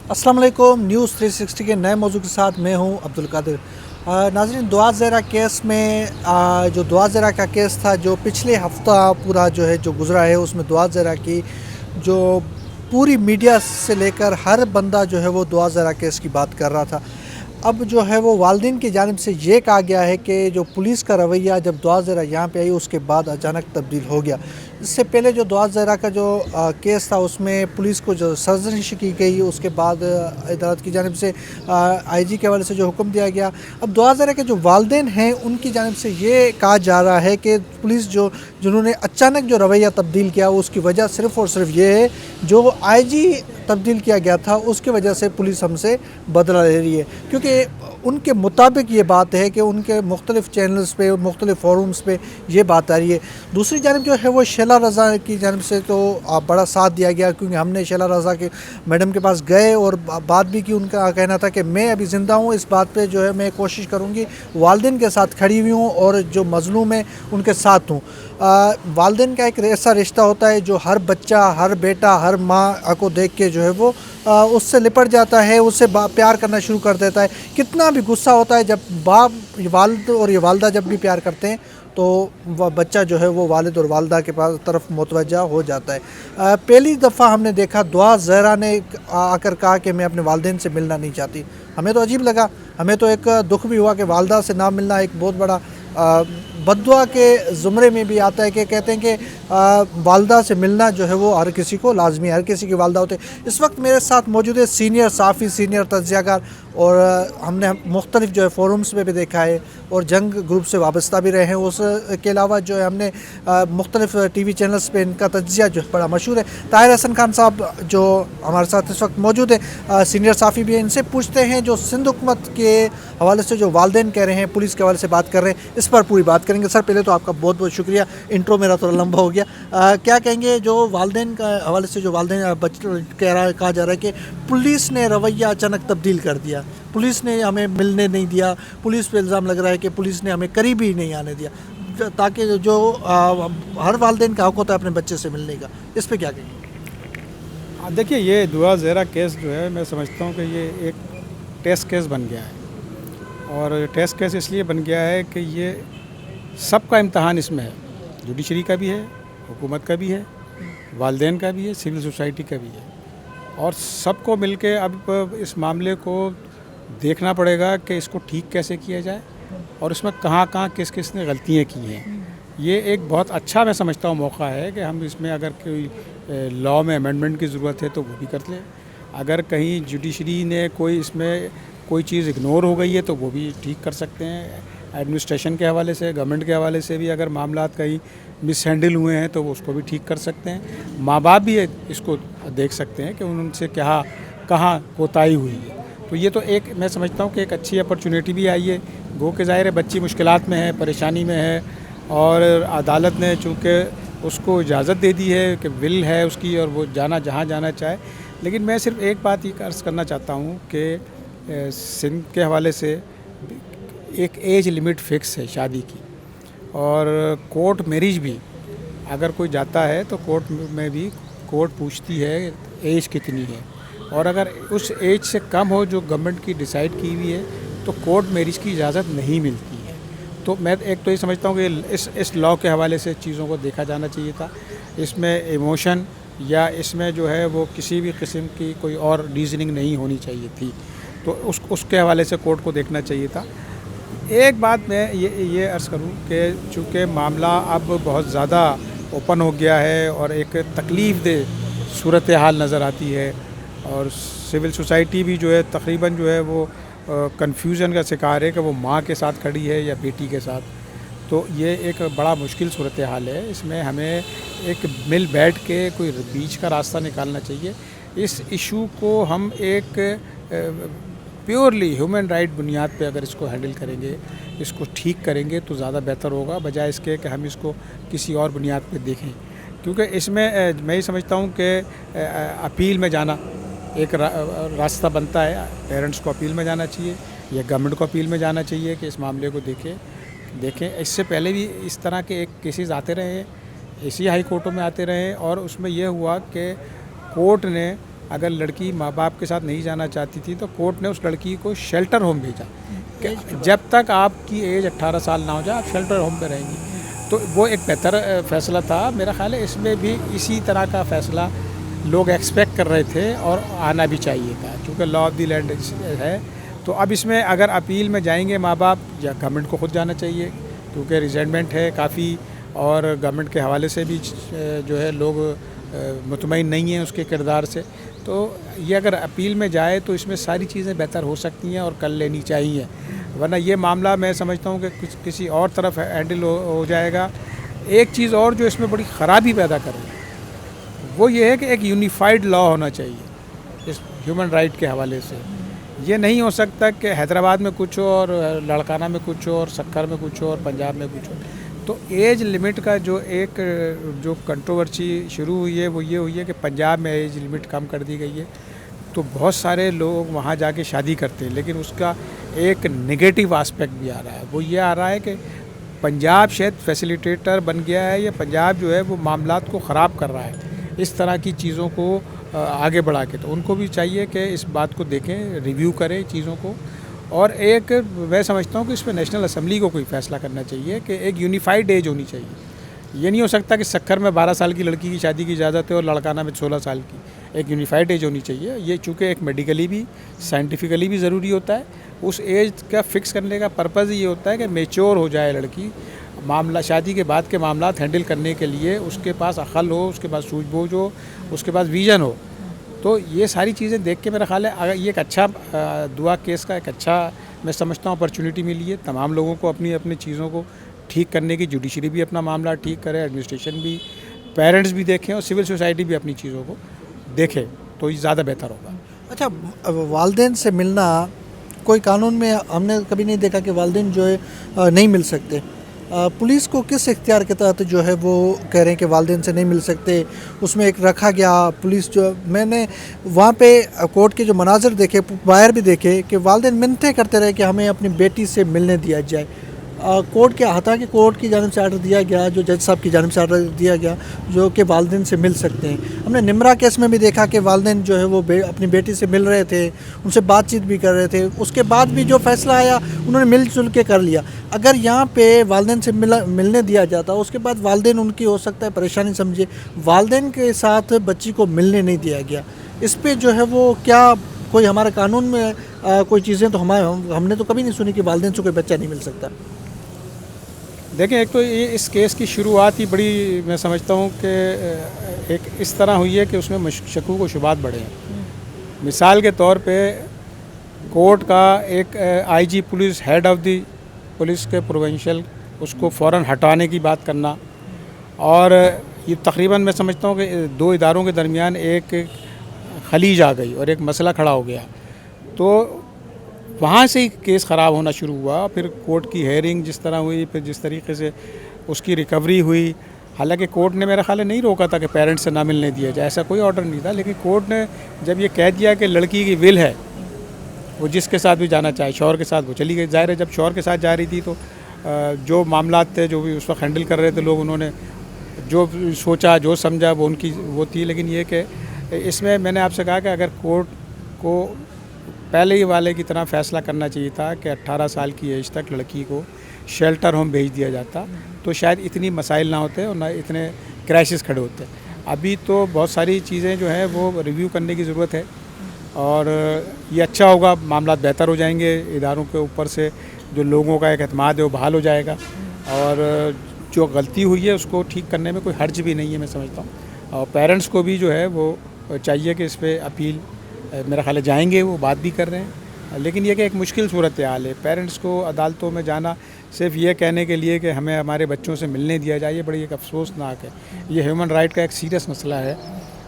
अस्सलाम वालेकुम। न्यूज़ 360 के नए मौजू के साथ मैं हूं अब्दुल कादिर। नाज़रीन, दुआ ज़ेरा केस में जो दुआ ज़ेरा का केस था, जो पिछले हफ्ता पूरा जो है जो गुज़रा है, उसमें दुआ ज़ेरा की जो पूरी मीडिया से लेकर हर बंदा जो है वो दुआ ज़ेरा केस की बात कर रहा था। अब जो है वो वालिदैन की जानिब से ये कहा गया है कि जो पुलिस का रवैया जब दुआ ज़ेरा यहाँ पे आई उसके बाद अचानक तब्दील हो गया। इससे पहले जो दुआ ज़ेरा का जो केस था उसमें पुलिस को जो सर्जरिश की गई, उसके बाद अदालत की जानिब से आईजी के हवाले से जो हुक्म दिया गया। अब दुआ ज़ेरा के जो वालिदैन हैं उनकी जानिब से ये कहा जा रहा है कि पुलिस जिन्होंने अचानक जो रवैया तब्दील किया उसकी वजह सिर्फ़ और सिर्फ ये है जो आईजी तब्दील किया गया था उसकी वजह से पुलिस हमसे बदला ले रही है। क्योंकि उनके मुताबिक ये बात है कि उनके मुख्तलिफ़ चैनल्स पे, मुख्तलिफ़ फोरम्स पे ये बात आ रही है। दूसरी जानिब जो है वो शैला रज़ा की जानिब से तो बड़ा साथ दिया गया, क्योंकि हमने शैला रज़ा के मैडम के पास गए और बात भी की। उनका कहना था कि मैं अभी ज़िंदा हूँ, इस बात पे जो है मैं कोशिश करूँगी वालिदैन के साथ खड़ी हुई हूँ और जो मज़लूम है उनके साथ हूँ। वालिदैन का एक ऐसा रिश्ता होता है जो हर बच्चा, हर बेटा, हर माँ को देख के जो है वो उससे लिपट जाता है, उससे प्यार करना शुरू कर देता है। कितना भी गुस्सा होता है जब बाप, वालिद और ये वालिदा जब भी प्यार करते हैं तो वह बच्चा जो है वो वालिद और वालिदा के पास तरफ मुतवज्जा हो जाता है। पहली दफ़ा हमने देखा दुआ ज़हरा ने आकर कहा कि मैं अपने वालिदैन से मिलना नहीं चाहती। हमें तो अजीब लगा, हमें तो एक दुख भी हुआ कि वालिदा से ना मिलना एक बहुत बड़ा बद्दुआ के ज़ुमरे में भी आता है कि कहते हैं कि वालिदा से मिलना जो है वो हर किसी को लाजमी है, हर किसी की वालिदा होते हैं। इस वक्त मेरे साथ मौजूद है सीनियर साफ़ी, सीनियर तज्ज़ियाकार, और हमने मुख्तलिफ जो है फोरम्स में भी देखा है और जंग ग्रुप से वाबस्ता भी रहे हैं। उसके अलावा जो है हमने मुख्तलिफ टीवी चैनल्स पे इनका तज्ज़िया जो है बड़ा मशहूर है। ताहिर हसन खान साहब जो हमारे साथ इस वक्त मौजूद है, सीनियर साफ़ी भी है। इनसे पूछते हैं जो सिंध हुकूमत के हवाले से जो वालिदैन कह रहे हैं, पुलिस के हवाले से बात कर रहे हैं, इस पर पूरी बात करेंगे। सर, पहले तो आपका बहुत बहुत शुक्रिया, इंट्रो मेरा थोड़ा लंबा हो गया। क्या कहेंगे जो वालिदैन का हवाले से, जो वालिदैन कहा जा रहा है कि पुलिस ने रवैया अचानक तब्दील कर दिया, पुलिस ने हमें मिलने नहीं दिया, पुलिस पे इल्ज़ाम लग रहा है कि पुलिस ने हमें करीब ही नहीं आने दिया, ताकि जो हर वालिदैन का हक़ होता है अपने बच्चे से मिलने का, इस पर क्या कहेंगे? देखिए, ये दुआ ज़ेरा केस जो है मैं समझता हूँ कि ये एक टेस्ट केस बन गया है। और टेस्ट केस इसलिए बन गया है कि ये सबका इम्तहान इसमें है, जुडिशरी का भी है, हुकूमत का भी है, वालिदैन का भी है, सिविल सोसाइटी का भी है। और सबको मिलके अब इस मामले को देखना पड़ेगा कि इसको ठीक कैसे किया जाए और इसमें कहाँ कहाँ किस किस ने गलतियाँ की हैं। ये एक बहुत अच्छा मैं समझता हूँ मौका है कि हम इसमें अगर कोई लॉ में अमेंडमेंट की ज़रूरत है तो वो भी कर लें। अगर कहीं जुडिशरी ने कोई इसमें कोई चीज़ इग्नोर हो गई है तो वो भी ठीक कर सकते हैं। एडमिनिस्ट्रेशन के हवाले से, गवर्नमेंट के हवाले से भी अगर मामलात कहीं मिस हैंडल हुए हैं तो वो उसको भी ठीक कर सकते हैं। माँ बाप भी इसको देख सकते हैं कि उनसे क्या कहाँ कोताही हुई है। तो ये तो एक मैं समझता हूँ कि एक अच्छी अपॉर्चुनिटी भी आई है। गो के ज़ाहिर है बच्ची मुश्किलात में है, परेशानी में है, और अदालत ने चूँकि उसको इजाज़त दे दी है कि विल है उसकी और वो जहाँ जाना चाहे। लेकिन मैं सिर्फ एक बात ये अर्ज़ करना चाहता हूँ कि सिंध के हवाले से एक एज लिमिट फ़िक्स है शादी की, और कोर्ट मैरिज भी अगर कोई जाता है तो कोर्ट में भी कोर्ट पूछती है एज कितनी है, और अगर उस एज से कम हो जो गवर्नमेंट की डिसाइड की हुई है तो कोर्ट मैरिज की इजाज़त नहीं मिलती है। तो मैं एक तो ये समझता हूँ कि इस लॉ के हवाले से चीज़ों को देखा जाना चाहिए था। इसमें इमोशन या इसमें जो है वो किसी भी किस्म की कोई और रीज़निंग नहीं होनी चाहिए थी, तो उसके हवाले से कोर्ट को देखना चाहिए था। एक बात मैं ये अर्ज़ करूँ कि चूँकि मामला अब बहुत ज़्यादा ओपन हो गया है और एक तकलीफ़ दे सूरत हाल नज़र आती है, और सिविल सोसाइटी भी जो है तकरीबन जो है वो कन्फ्यूज़न का शिकार है कि वो माँ के साथ खड़ी है या बेटी के साथ। तो ये एक बड़ा मुश्किल सूरत हाल है। इसमें हमें एक मिल बैठ के कोई बीच का रास्ता निकालना चाहिए। इस इशू को हम एक प्योरली ह्यूमन राइट बुनियाद पे अगर इसको हैंडल करेंगे, इसको ठीक करेंगे तो ज़्यादा बेहतर होगा, बजाय इसके कि हम इसको किसी और बुनियाद पे देखें। क्योंकि इसमें मैं ये समझता हूँ कि अपील में जाना एक रास्ता बनता है। पेरेंट्स को अपील में जाना चाहिए या गवर्नमेंट को अपील में जाना चाहिए कि इस मामले को देखें। इससे पहले भी इस तरह के एक केसेस आते रहे हैं, एशिया हाई कोर्टों में आते रहे, और उसमें यह हुआ कि कोर्ट ने अगर लड़की माँ बाप के साथ नहीं जाना चाहती थी तो कोर्ट ने उस लड़की को शेल्टर होम भेजा कि जब तक आपकी एज 18 साल ना हो जाए आप शेल्टर होम पे रहेंगी। तो वो एक बेहतर फ़ैसला था। मेरा ख्याल है इसमें भी इसी तरह का फ़ैसला लोग एक्सपेक्ट कर रहे थे और आना भी चाहिए था, क्योंकि लॉ ऑफ द लैंड है। तो अब इसमें अगर अपील में जाएंगे माँ बाप, या गवर्नमेंट को खुद जाना चाहिए, क्योंकि रिजेंटमेंट है काफ़ी और गवर्नमेंट के हवाले से भी जो है लोग मुतमईन नहीं हैं उसके किरदार से। तो ये अगर अपील में जाए तो इसमें सारी चीज़ें बेहतर हो सकती हैं और कर लेनी चाहिए, वरना ये मामला मैं समझता हूँ कि किसी और तरफ हैंडल हो जाएगा। एक चीज़ और जो इसमें बड़ी ख़राबी पैदा कर रही है वो ये है कि एक यूनिफाइड लॉ होना चाहिए इस ह्यूमन राइट के हवाले से। ये नहीं हो सकता कि हैदराबाद में कुछ हो और लड़काना में कुछ हो और सक्कर में कुछ हो और पंजाब में कुछ हो। तो एज लिमिट का जो कंट्रोवर्सी शुरू हुई है वो ये हुई है कि पंजाब में एज लिमिट कम कर दी गई है, तो बहुत सारे लोग वहाँ जाके शादी करते हैं, लेकिन उसका एक नेगेटिव आस्पेक्ट भी आ रहा है। वो ये आ रहा है कि पंजाब शायद फैसिलिटेटर बन गया है, या पंजाब जो है वो मामलात को ख़राब कर रहा है इस तरह की चीज़ों को आगे बढ़ा के। तो उनको भी चाहिए कि इस बात को देखें, रिव्यू करें चीज़ों को। और एक मैं समझता हूँ कि इस पर नेशनल असम्बली को कोई फ़ैसला करना चाहिए कि एक यूनिफाइड एज होनी चाहिए। ये नहीं हो सकता कि सक्कर में 12 साल की लड़की की शादी की इजाज़त है और लड़काना में 16 साल की। एक यूनिफाइड एज होनी चाहिए। ये चूँकि एक मेडिकली भी साइंटिफिकली भी ज़रूरी होता है। उस एज का फ़िक्स करने का पर्पज़ ये होता है कि मेच्योर हो जाए लड़की, मामला शादी के बाद के मामलात हैंडल करने के लिए उसके पास अक्ल हो, उसके पास सूझबूझ हो, उसके पास विज़न हो। तो ये सारी चीज़ें देख के मेरा ख्याल है अगर ये एक अच्छा दुआ केस का एक अच्छा मैं समझता हूँ अपॉर्चुनिटी मिली है तमाम लोगों को अपनी अपनी चीज़ों को ठीक करने की। जुडिशरी भी अपना मामला ठीक करे, एडमिनिस्ट्रेशन भी, पेरेंट्स भी देखें और सिविल सोसाइटी भी अपनी चीज़ों को देखे, तो ये ज़्यादा बेहतर होगा। अच्छा, वालिदैन से मिलना कोई कानून में हमने कभी नहीं देखा कि वालिदैन जो है नहीं मिल सकते। पुलिस को किस इख्तियार के तहत जो है वो कह रहे हैं कि वालिदैन से नहीं मिल सकते, उसमें एक रखा गया पुलिस जो मैंने वहाँ पे कोर्ट के जो मनाज़र देखे, बाहर भी देखे कि वालिदैन मिन्नतें करते रहे कि हमें अपनी बेटी से मिलने दिया जाए। कोर्ट के हालांकि कोर्ट की जानिब से आर्डर दिया गया, जो जज साहब की जानिब से आर्डर दिया गया जो कि वालिदैन से मिल सकते हैं। हमने निमरा केस में भी देखा कि वालिदैन जो है वो अपनी बेटी से मिल रहे थे, उनसे बातचीत भी कर रहे थे, उसके बाद भी जो फैसला आया उन्होंने मिलजुल के कर लिया। अगर यहाँ पे वालिदैन से मिलने दिया जाता, उसके बाद वालिदैन उनकी हो सकता है परेशानी समझे, वालिदैन के साथ बच्ची को मिलने नहीं दिया गया, इस पर जो है वो क्या कोई हमारे कानून में कोई चीज़ें तो हमने तो कभी नहीं सुनी कि वालिदैन से कोई बच्चा नहीं मिल सकता। देखें, एक तो ये इस केस की शुरुआत ही बड़ी मैं समझता हूँ कि एक इस तरह हुई है कि उसमें शकूक व शुबात बढ़े हैं। मिसाल के तौर पे कोर्ट का एक IG police, head of the police के प्रोविंशियल, उसको फ़ौरन हटाने की बात करना, और ये तकरीबन मैं समझता हूँ कि दो इदारों के दरमियान एक खलीज आ गई और एक मसला खड़ा हो गया। तो वहाँ से ही केस ख़राब होना शुरू हुआ। फिर कोर्ट की हेयरिंग जिस तरह हुई, फिर जिस तरीके से उसकी रिकवरी हुई, हालांकि कोर्ट ने मेरा ख्याल नहीं रोका था कि पेरेंट्स से ना मिलने दिया जाए, ऐसा कोई ऑर्डर नहीं था, लेकिन कोर्ट ने जब ये कह दिया कि लड़की की विल है, वो जिसके साथ भी जाना चाहे, शौहर के साथ वो चली गई। ज़ाहिर है जब शौहर के साथ जा रही थी तो जो मामलात थे, जो भी उस वक्त हैंडल कर रहे थे लोग, उन्होंने जो सोचा, जो समझा वो उनकी वो थी। लेकिन ये कि इसमें मैंने आपसे कहा कि अगर कोर्ट को पहले ही वाले की तरह फ़ैसला करना चाहिए था कि 18 साल की एज तक लड़की को शेल्टर होम भेज दिया जाता, तो शायद इतनी मसाइल ना होते और ना इतने क्राइसिस खड़े होते। अभी तो बहुत सारी चीज़ें जो है वो रिव्यू करने की ज़रूरत है, और ये अच्छा होगा, मामला बेहतर हो जाएंगे, इदारों के ऊपर से जो लोगों का एक एतमाद है वो बहाल हो जाएगा, और जो गलती हुई है उसको ठीक करने में कोई हर्ज भी नहीं है मैं समझता हूँ। और पेरेंट्स को भी जो है वो चाहिए कि इस पर अपील मेरा ख्याल जाएंगे, वो बात भी कर रहे हैं। लेकिन ये कि एक मुश्किल सूरत हाल है, पेरेंट्स को अदालतों में जाना सिर्फ ये कहने के लिए कि हमें हमारे बच्चों से मिलने दिया जाए, ये बड़ी एक अफसोसनाक है। ये ह्यूमन राइट का एक सीरियस मसला है,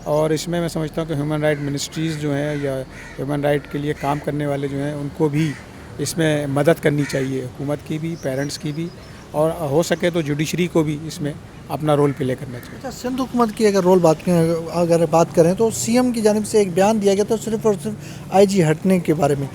और इसमें मैं समझता हूँ कि ह्यूमन राइट मिनिस्ट्रीज़ जो हैं या ह्यूमन राइट के लिए काम करने वाले जो हैं उनको भी इसमें मदद करनी चाहिए, हुकूमत की भी, पेरेंट्स की भी, और हो सके तो जुडिशरी को भी इसमें अपना रोल प्ले करना चाहिए। अच्छा, सिंध हुकूमत की अगर बात करें तो सीएम की जानिब से एक बयान दिया गया था सिर्फ और सिर्फ आईजी हटने के बारे में,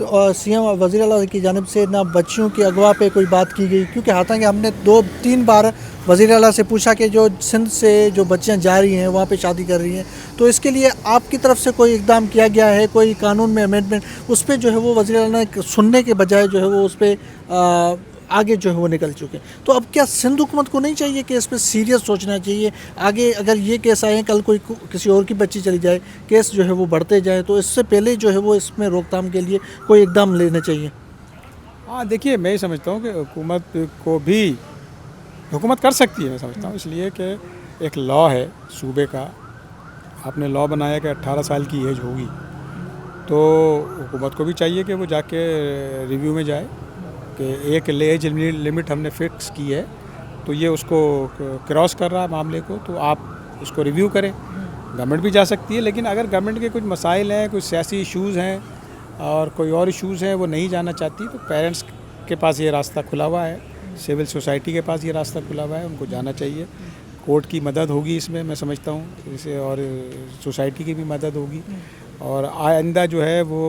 और सीएम वज़ीर आला की जानिब से ना बच्चियों की अगवा पे कोई बात की गई, क्योंकि हालांकि हमने 2-3 बार वज़ीर आला से पूछा कि जो सिंध से जो बच्चियां जा रही हैं वहाँ पे शादी कर रही हैं, तो इसके लिए आपकी तरफ से कोई इकदाम किया गया है, कोई कानून में अमेंडमेंट, उस पर जो है वो वज़ीर आला ने सुनने के बजाय जो है वो उस पर आगे जो है वो निकल चुके हैं। तो अब क्या सिंध हुकूमत को नहीं चाहिए कि इस पर सीरियस सोचना चाहिए? आगे अगर ये केस आए, कल कोई किसी और की बच्ची चली जाए, केस जो है वो बढ़ते जाए, तो इससे पहले जो है वो इसमें रोकथाम के लिए कोई इकदाम लेने चाहिए। हाँ, देखिए, मैं ये समझता हूँ कि हुकूमत कर सकती है, मैं समझता हूँ, इसलिए कि एक लॉ है सूबे का, आपने लॉ बनाया कि 18 साल की एज होगी, तो हुकूमत को भी चाहिए कि वो जाके रिव्यू में जाए कि एक एज लिमिट हमने फ़िक्स की है, तो ये उसको क्रॉस कर रहा है मामले को, तो आप उसको रिव्यू करें। गवर्नमेंट भी जा सकती है, लेकिन अगर गवर्नमेंट के कुछ मसाइल हैं, कुछ सियासी इश्यूज़ हैं और कोई और इश्यूज़ हैं, वो नहीं जाना चाहती, तो पेरेंट्स के पास ये रास्ता खुला हुआ है, सिविल सोसाइटी के पास ये रास्ता खुला हुआ है, उनको जाना चाहिए। कोर्ट की मदद होगी इसमें, मैं समझता हूँ, इसे, और सोसाइटी की भी मदद होगी, और आइंदा जो है वो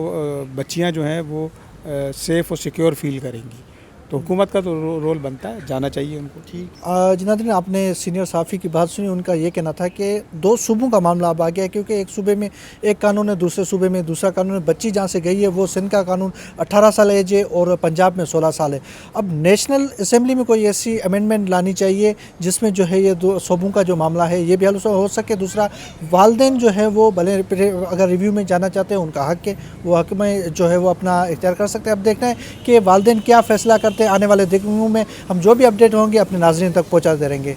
बच्चियाँ जो हैं वो सेफ़ और सिक्योर फील करेंगी। तो हुकूमत का तो रोल बनता है, जाना चाहिए उनको। ठीक। जनाब, आपने सीनियर साफ़ी की बात सुनी, उनका ये कहना था कि दो सूबों का मामला अब आ गया है, क्योंकि एक सूबे में एक कानून है, दूसरे सूबे में दूसरा कानून है। बच्ची जहाँ से गई है वो सिंध का कानून 18 साल एज है और पंजाब में 16 साल है। अब नेशनल असम्बली में कोई ऐसी अमेंडमेंट लानी चाहिए जिसमें जो है ये दो सूबों का जो मामला है ये भी हल हो सके। दूसरा, वालदेन जो है वो भले अगर रिव्यू में जाना चाहते हैं, उनका हक है, वो हक में जो है वो अपना इख्तियार कर सकते हैं। अब देखना है कि वालदेन क्या फ़ैसला करते हैं। आने वाले दिनों में हम जो भी अपडेट होंगे अपने नाज़रीन तक पहुँचाते रहेंगे।